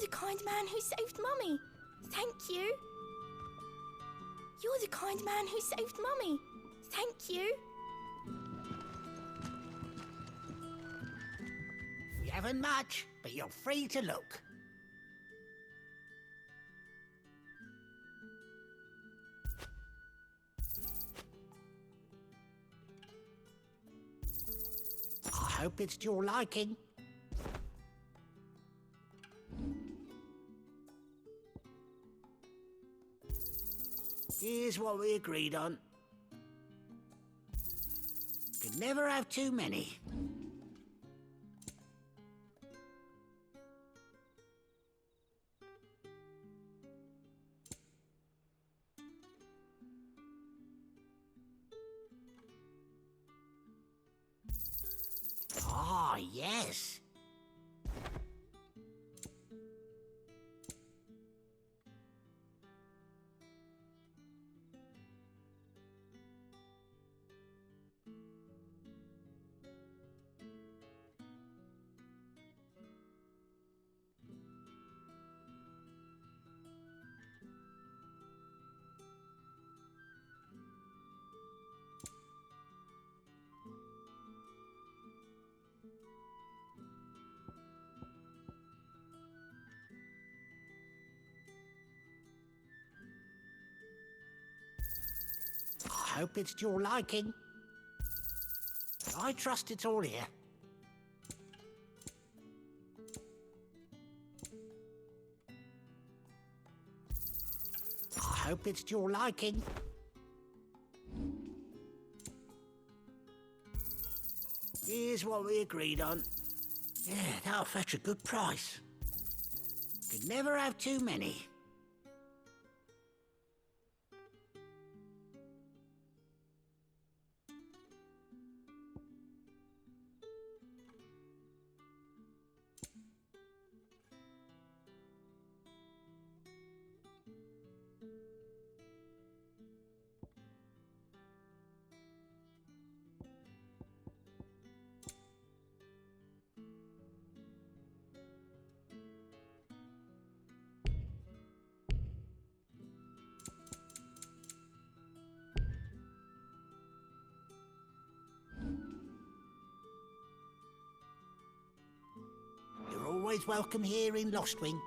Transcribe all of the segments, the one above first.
You're the kind man who saved Mummy. Thank you. You're the kind man who saved Mummy. Thank you. We haven't much, but you're free to look. I hope it's to your liking. Here's what we agreed on. Could never have too many. Ah, yes. I hope it's to your liking. I trust it's all here. I hope it's to your liking. Here's what we agreed on. Yeah, that'll fetch a good price. Could never have too many. You're always welcome here in Lostwing.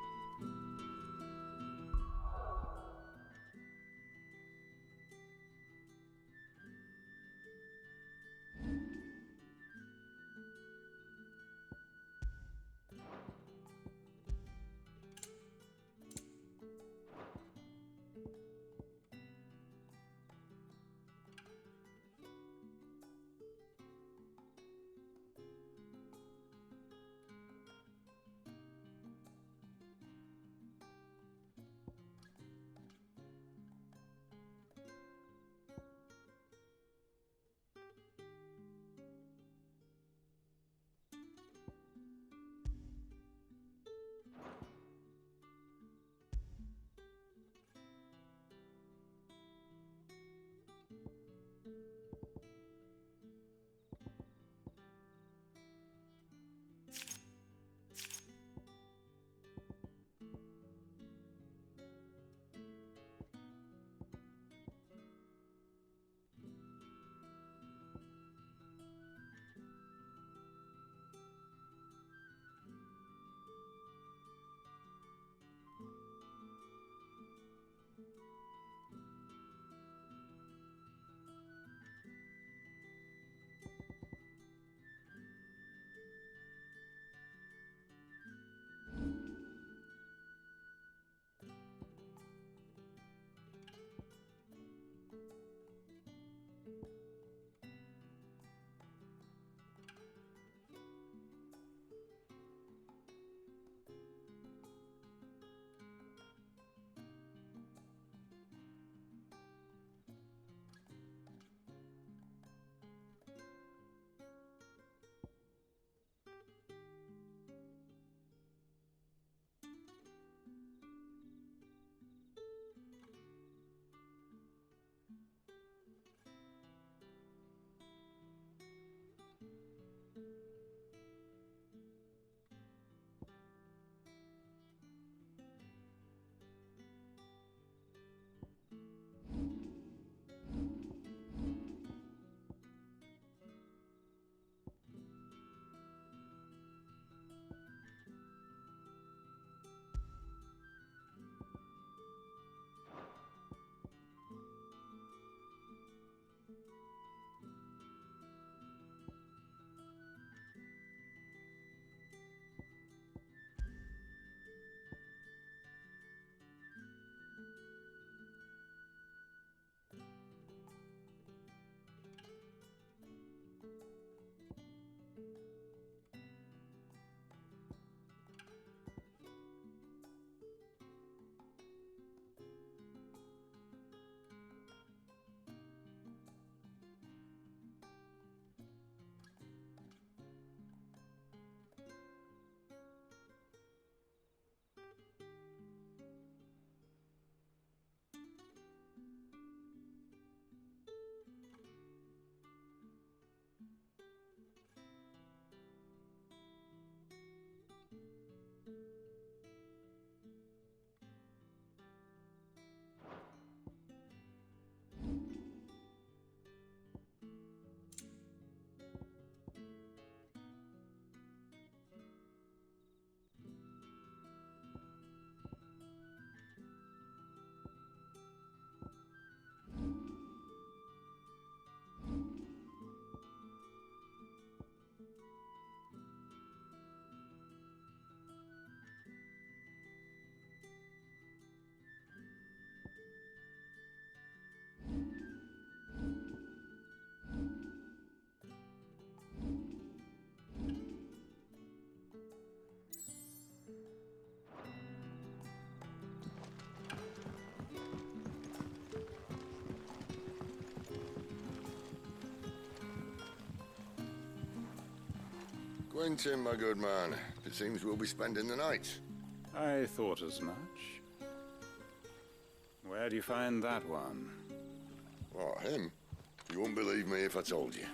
Quentin, my good man. It seems we'll be spending the night. I thought as much. Where do you find that one? What, him? You wouldn't believe me if I told you.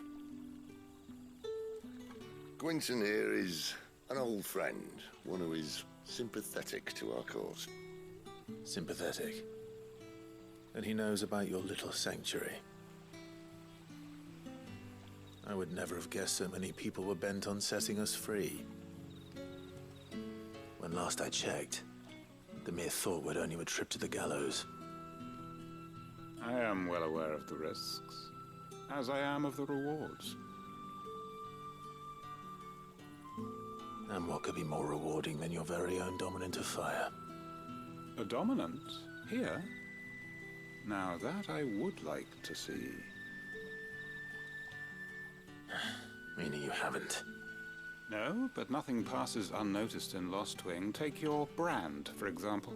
Quentin here is an old friend, one who is sympathetic to our cause. Sympathetic? And he knows about your little sanctuary. I would never have guessed so many people were bent on setting us free. When last I checked, the mere thought would earn you a trip to the gallows. I am well aware of the risks, as I am of the rewards. And what could be more rewarding than your very own dominant of fire? A dominant? Here? Now that I would like to see. Meaning you haven't? No, but nothing passes unnoticed in Lost Wing. Take your brand, for example.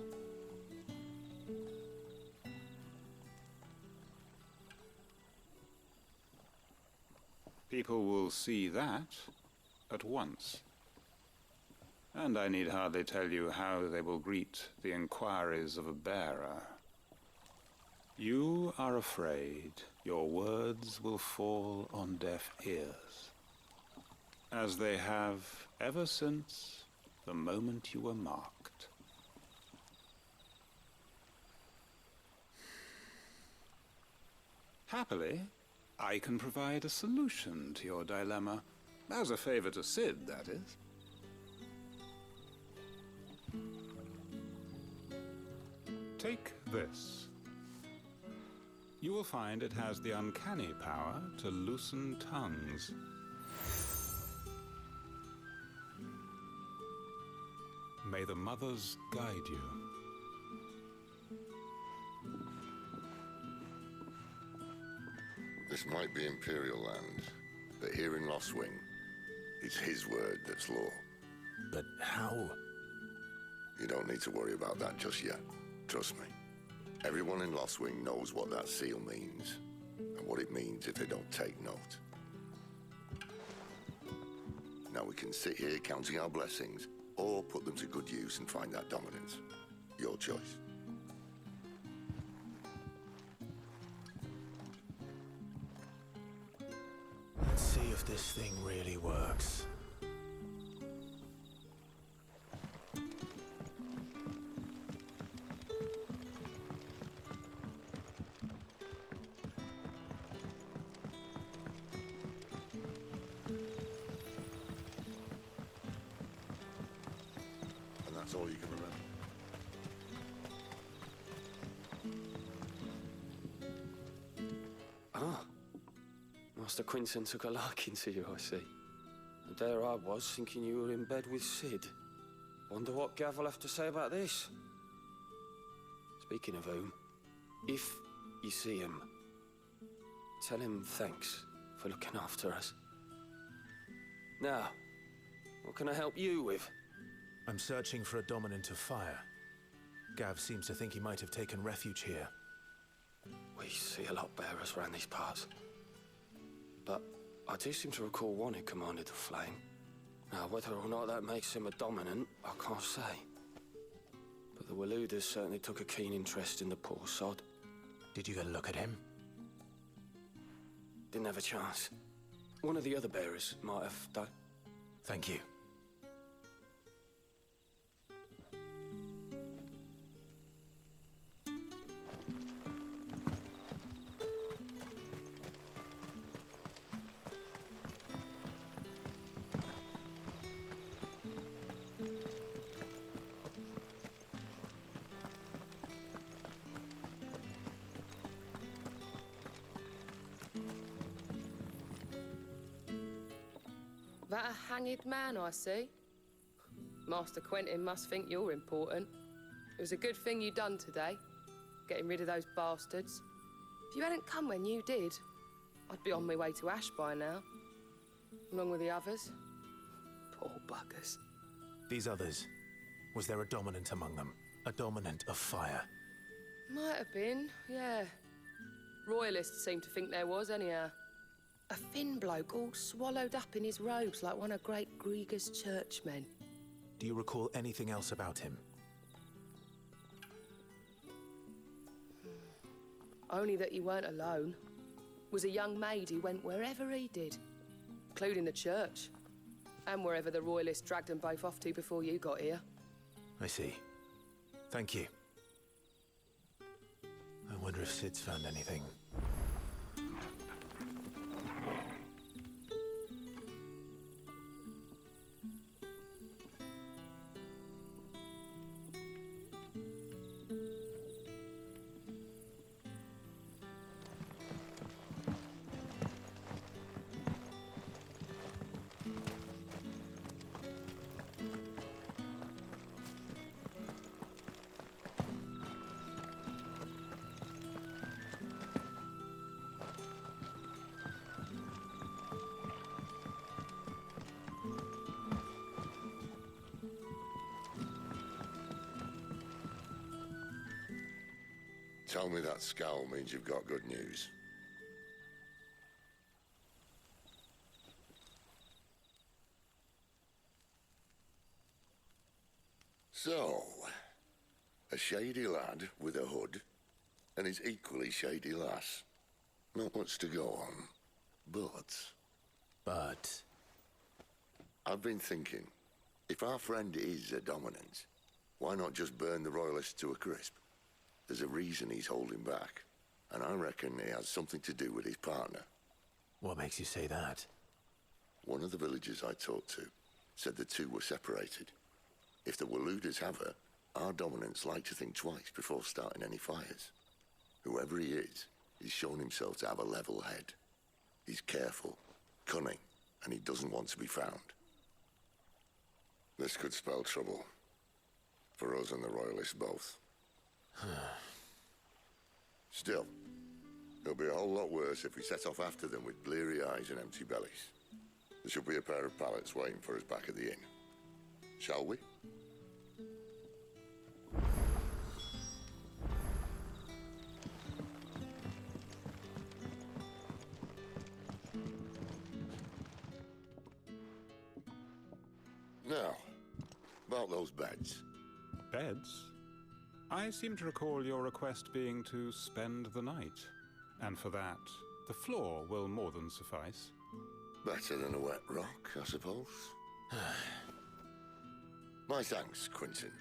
People will see that at once. And I need hardly tell you how they will greet the inquiries of a bearer. You are afraid your words will fall on deaf ears, as they have ever since the moment you were marked. Happily, I can provide a solution to your dilemma, as a favor to Sid, that is. Take this. You will find it has the uncanny power to loosen tongues. May the mothers guide you. This might be Imperial land, but here in Lost Wing, it's his word that's law. But how? You don't need to worry about that just yet. Trust me. Everyone in Lost Wing knows what that seal means, and what it means if they don't take note. Now we can sit here counting our blessings, or put them to good use and find that dominance. Your choice. Let's see if this thing really works. And that's all you can remember. Master Quinton took a liking to you, I see. And there I was, thinking you were in bed with Sid. Wonder what Gav will have to say about this. Speaking of whom, if you see him, tell him thanks for looking after us. Now, what can I help you with? I'm searching for a dominant of fire. Gav seems to think he might have taken refuge here. We see a lot bearers around these parts. But I do seem to recall one who commanded the flame. Now, whether or not that makes him a dominant, I can't say. But the Waluders certainly took a keen interest in the poor sod. Did you get a look at him? Didn't have a chance. One of the other bearers might have done. Thank you. That a hanged man, I see. Master Quentin must think you're important. It was a good thing you done today, getting rid of those bastards. If you hadn't come when you did, I'd be on my way to Ash by now, along with the others. Poor buggers. These others, was there a dominant among them? A dominant of fire? Might have been, yeah. Royalists seem to think there was, anyhow. A thin bloke all swallowed up in his robes like one of great Grieger's churchmen. Do you recall anything else about him? Only that he weren't alone. Was a young maid who went wherever he did, including the church, and wherever the royalists dragged them both off to before you got here. I see. Thank you. I wonder if Sid's found anything. Tell me that scowl means you've got good news. So, a shady lad with a hood, and his equally shady lass. Not much to go on, but... I've been thinking, if our friend is a dominant, why not just burn the royalists to a crisp? There's a reason he's holding back, and I reckon it has something to do with his partner. What makes you say that? One of the villagers I talked to said the two were separated. If the Waluders have her, our dominants like to think twice before starting any fires. Whoever he is, he's shown himself to have a level head. He's careful, cunning, and he doesn't want to be found. This could spell trouble. For us and the royalists both. Still, it'll be a whole lot worse if we set off after them with bleary eyes and empty bellies. There should be a pair of pallets waiting for us back at the inn. Shall we? Now, about those beds. Beds? I seem to recall your request being to spend the night. And for that, the floor will more than suffice. Better than a wet rock, I suppose. My thanks, Quentin.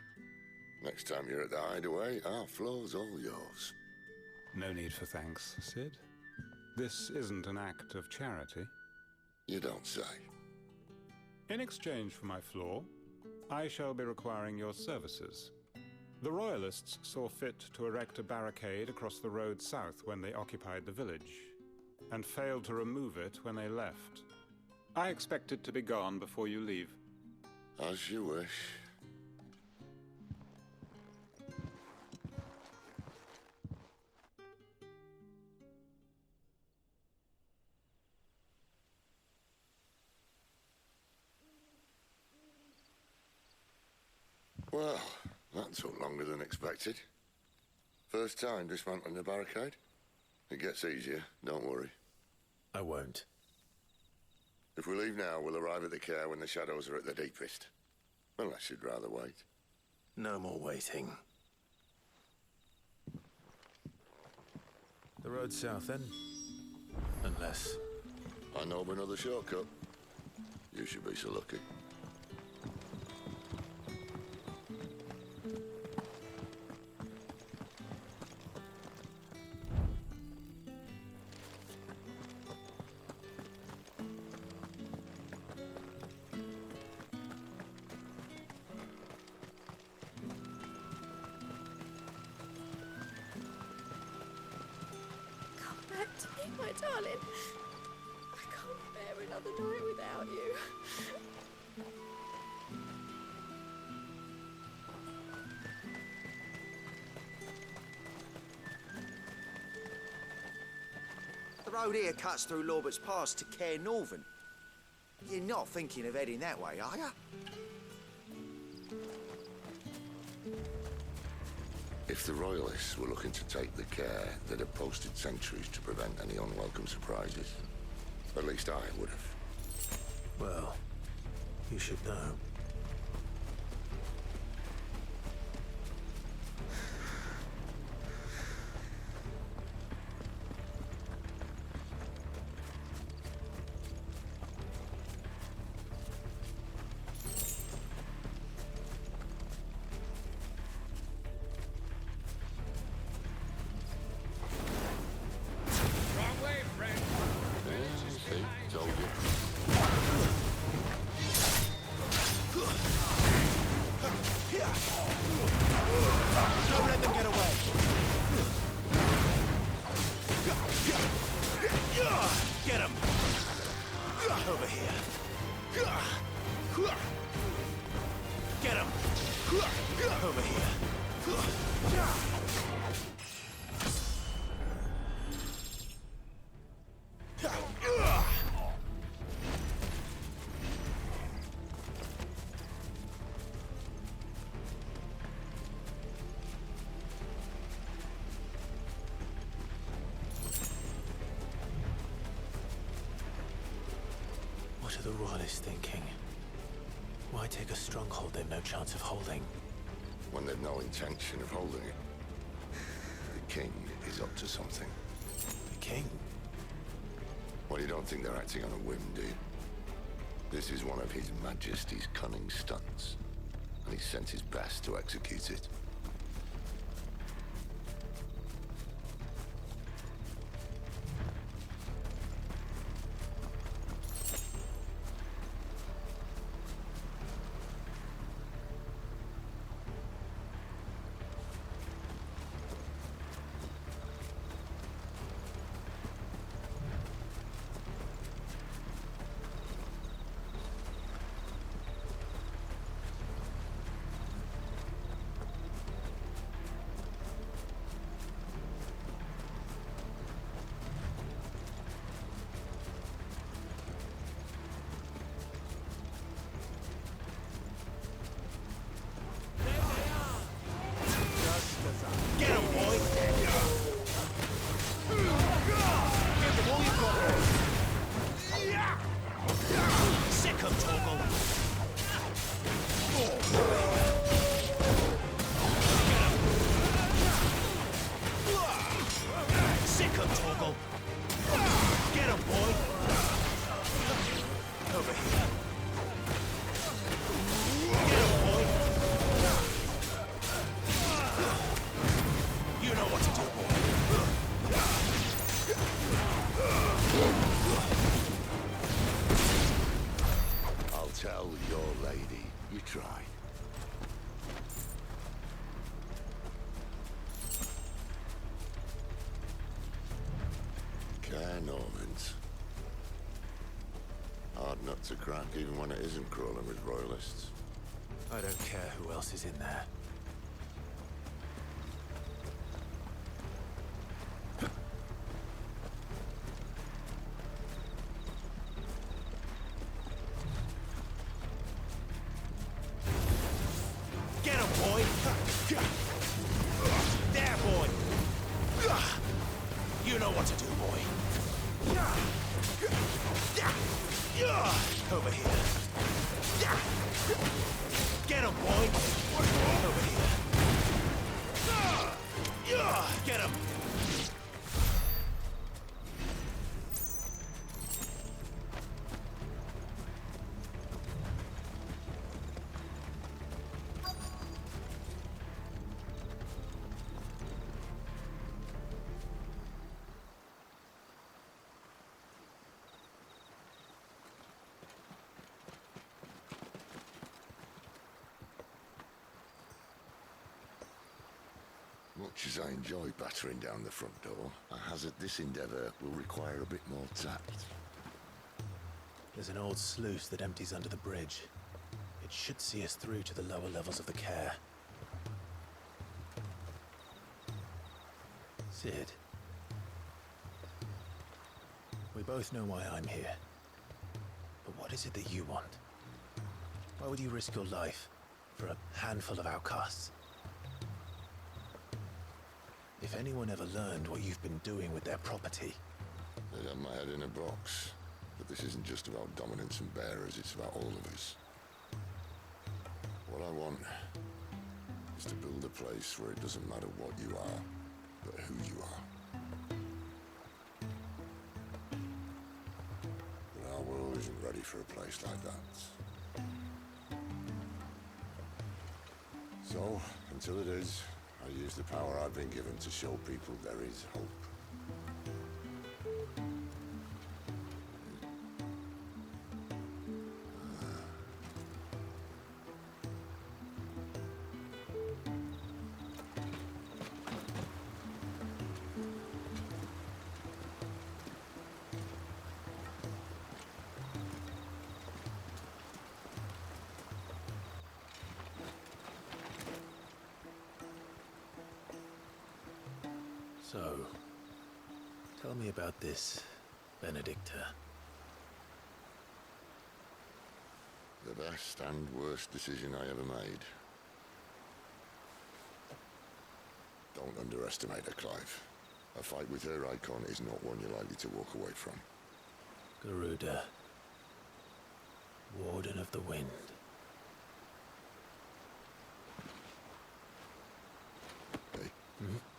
Next time you're at the hideaway, our floor's all yours. No need for thanks, Sid. This isn't an act of charity. You don't say. In exchange for my floor, I shall be requiring your services. The Royalists saw fit to erect a barricade across the road south when they occupied the village, and failed to remove it when they left. I expect it to be gone before you leave. As you wish. Well, that took longer than expected. First time dismantling the barricade? It gets easier, don't worry. I won't. If we leave now, we'll arrive at the care when the shadows are at their deepest. Unless you'd rather wait. No more waiting. The road south, then? Unless... I know of another shortcut. You should be so lucky. Come back to me, my darling. I can't bear another night without you. The road here cuts through Lorbert's Pass to Care Northern. You're not thinking of heading that way, are you? If the Royalists were looking to take the care, they'd have posted sentries to prevent any unwelcome surprises. At least I would have. Well, you should know. See? Told you. Don't let them get away. Get him. Over here. Get him. Over here. What are the Royalists thinking? Why take a stronghold they've no chance of holding? When they've no intention of holding it. The king is up to something. The king? Well, you don't think they're acting on a whim, do you? This is one of His Majesty's cunning stunts, and he's sent his best to execute it. Get him, boy. Give them all you've got. Sick him, Torgal. Sick him, Torgal. Get him, boy. Over here. Get him, boy. You know what to do, boy. I'll tell your lady you tried. Normans. Hard nut to crack, even when it isn't crawling with royalists. I don't care who else is in there. Get him, boy. There, boy. You know what to do, boy. Over here. Get him, boy. Over here. Get him. Much as I enjoy battering down the front door, I hazard this endeavour will require a bit more tact. There's an old sluice that empties under the bridge. It should see us through to the lower levels of the care. Sid. We both know why I'm here. But what is it that you want? Why would you risk your life for a handful of outcasts? If anyone ever learned what you've been doing with their property... They'd have my head in a box. But this isn't just about dominance and bearers, it's about all of us. What I want is to build a place where it doesn't matter what you are, but who you are. But our world isn't ready for a place like that. So, until it is, I use the power I've been given to show people there is hope. So, tell me about this Benedicta. The best and worst decision I ever made. Don't underestimate her, Clive. A fight with her icon is not one you're likely to walk away from. Garuda, Warden of the Wind. Hey? Hmm?